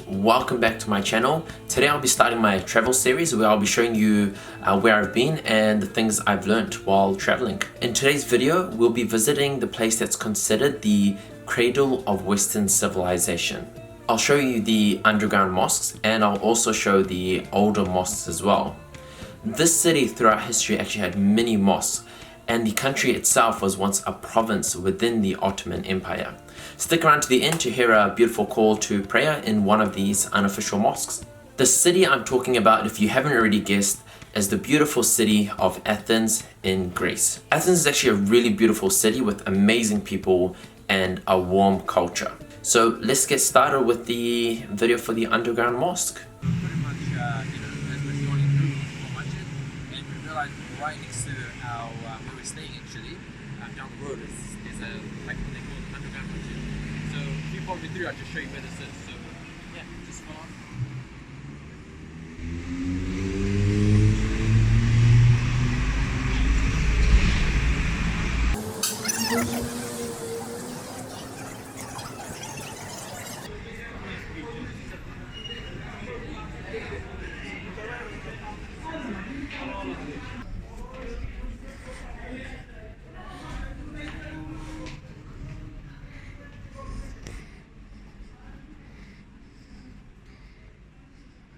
welcome back to my channel. Today I'll be starting my travel series where I'll be showing you where I've been and the things I've learned while traveling. In today's video we'll be visiting the place that's considered the cradle of Western civilization. I'll show you the underground mosques and I'll also show the older mosques as well. This city throughout history actually had many mosques, and the country itself was once a province within the Ottoman Empire. Stick around to the end to hear a beautiful call to prayer in one of these unofficial mosques. The city I'm talking about, if you haven't already guessed, is the beautiful city of Athens in Greece. Athens is actually a really beautiful city with amazing people and a warm culture. So let's get started with the video for the underground mosque. Pretty much, as we're going through Masjid, and we realized right next to our where we're staying actually, down the road there's a like what they call Underground Mosque. So if you follow me through, I'll just show you where this is. So yeah, just follow on.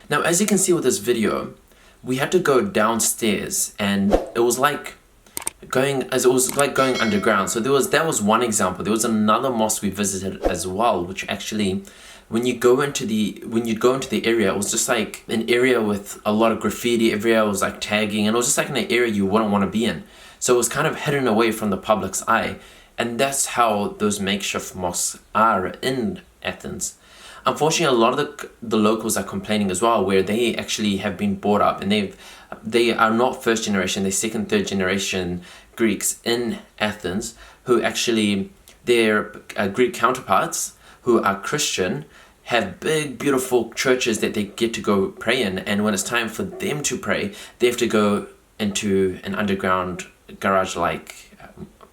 Now, as you can see with this video, we had to go downstairs, and it was like going underground. So that was one example. There was another mosque we visited as well, which actually, when you'd go into the area, it was just like an area with a lot of graffiti. Every area was like tagging, and it was just like an area you wouldn't want to be in. So it was kind of hidden away from the public's eye, and that's how those makeshift mosques are in Athens. Unfortunately, a lot of the locals are complaining as well, where they actually have been brought up and they are not first generation, they're second, third generation Greeks in Athens, who actually, their Greek counterparts who are Christian have big beautiful churches that they get to go pray in, and when it's time for them to pray, they have to go into an underground garage-like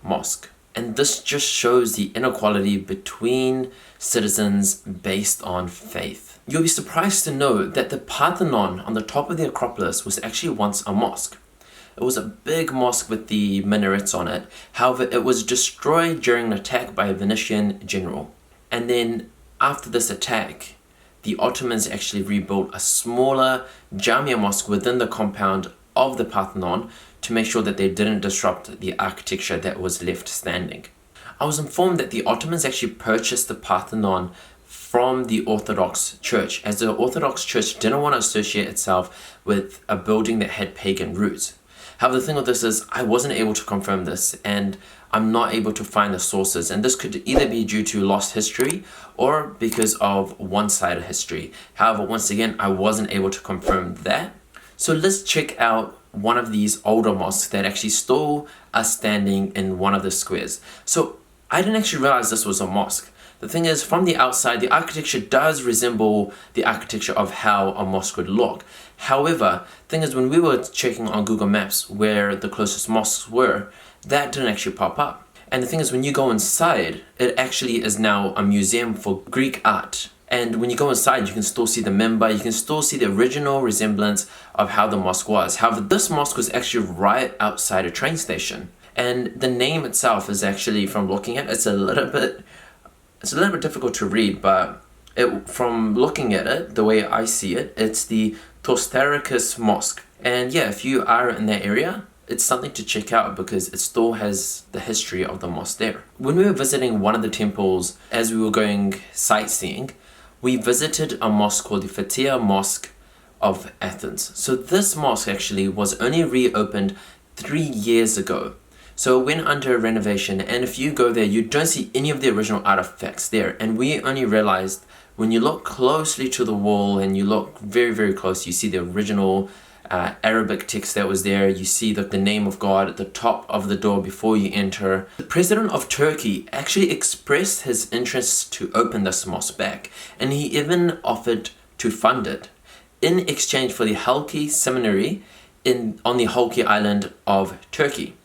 mosque. And this just shows the inequality between citizens based on faith. You'll be surprised to know that the Parthenon on the top of the Acropolis was actually once a mosque. It was a big mosque with the minarets on it. However, it was destroyed during an attack by a Venetian general. And then after this attack, the Ottomans actually rebuilt a smaller Jamia mosque within the compound of the Parthenon to make sure that they didn't disrupt the architecture that was left standing. I was informed that the Ottomans actually purchased the Parthenon from the Orthodox Church, as the Orthodox Church didn't want to associate itself with a building that had pagan roots. However, the thing with this is I wasn't able to confirm this, and I'm not able to find the sources, and this could either be due to lost history or because of one-sided history. However, once again, I wasn't able to confirm that. So let's check out one of these older mosques that actually still are standing in one of the squares. So I didn't actually realize this was a mosque. The thing is, from the outside, the architecture does resemble the architecture of how a mosque would look. However, the thing is, when we were checking on Google Maps where the closest mosques were, that didn't actually pop up. And the thing is, when you go inside, it actually is now a museum for Greek art. And when you go inside, you can still see the member, you can still see the original resemblance of how the mosque was. However, this mosque was actually right outside a train station. And the name itself is actually, from looking at it, it's a little bit difficult to read, but from looking at it, the way I see it, it's the Tzistarakis Mosque. And yeah, if you are in that area, it's something to check out because it still has the history of the mosque there. When we were visiting one of the temples, as we were going sightseeing, we visited a mosque called the Votanikas Mosque of Athens. So this mosque actually was only reopened 3 years ago. So it went under renovation, and if you go there, you don't see any of the original artifacts there. And we only realized when you look closely to the wall and you look very, very close, you see the original Arabic text that was there. You see the name of God at the top of the door before you enter. The president of Turkey actually expressed his interest to open this mosque back, and he even offered to fund it in exchange for the Halki seminary on the Halki island of Turkey.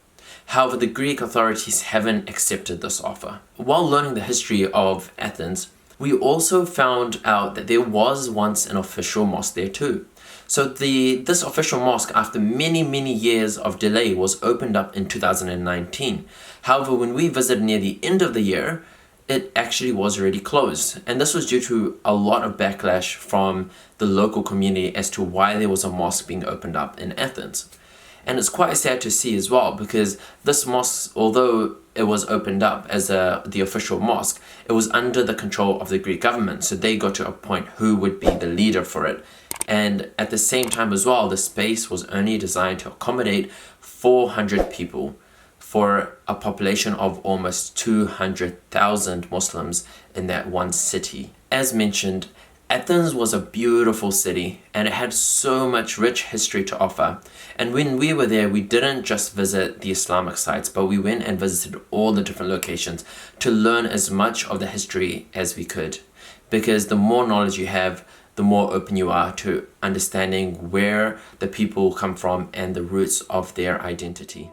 However, the Greek authorities haven't accepted this offer. While learning the history of Athens, We also found out that there was once an official mosque there too. So this official mosque, after many years of delay, was opened up in 2019. However, when we visited near the end of the year, it actually was already closed. And this was due to a lot of backlash from the local community as to why there was a mosque being opened up in Athens. And it's quite sad to see as well, because this mosque, although it was opened up as the official mosque, it was under the control of the Greek government. So they got to appoint who would be the leader for it. And at the same time as well, the space was only designed to accommodate 400 people for a population of almost 200,000 Muslims in that one city. As mentioned, Athens was a beautiful city and it had so much rich history to offer. And when we were there, we didn't just visit the Islamic sites, but we went and visited all the different locations to learn as much of the history as we could. Because the more knowledge you have, the more open you are to understanding where the people come from and the roots of their identity.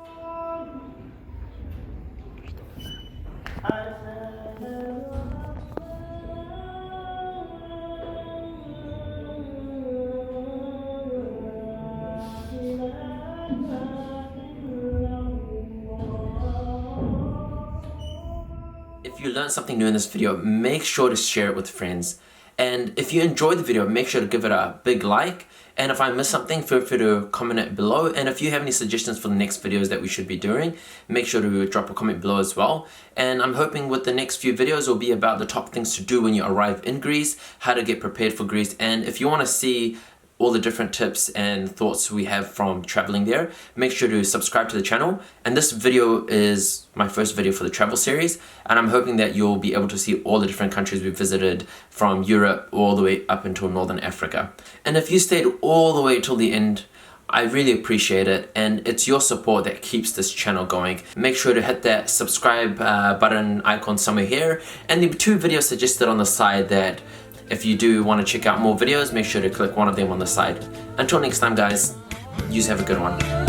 If you learned something new in this video, make sure to share it with friends. And if you enjoyed the video, make sure to give it a big like. And if I missed something, feel free to comment it below. And if you have any suggestions for the next videos that we should be doing, make sure to drop a comment below as well. And I'm hoping with the next few videos will be about the top things to do when you arrive in Greece, how to get prepared for Greece. And if you want to see all the different tips and thoughts we have from traveling there, make sure to subscribe to the channel. And this video is my first video for the travel series, and I'm hoping that you'll be able to see all the different countries we visited from Europe all the way up until Northern Africa. And if you stayed all the way till the end, I really appreciate it, and it's your support that keeps this channel going. Make sure to hit that subscribe button icon somewhere here, and the 2 videos suggested on the side that if you do want to check out more videos, make sure to click one of them on the side. Until next time guys, you have a good one.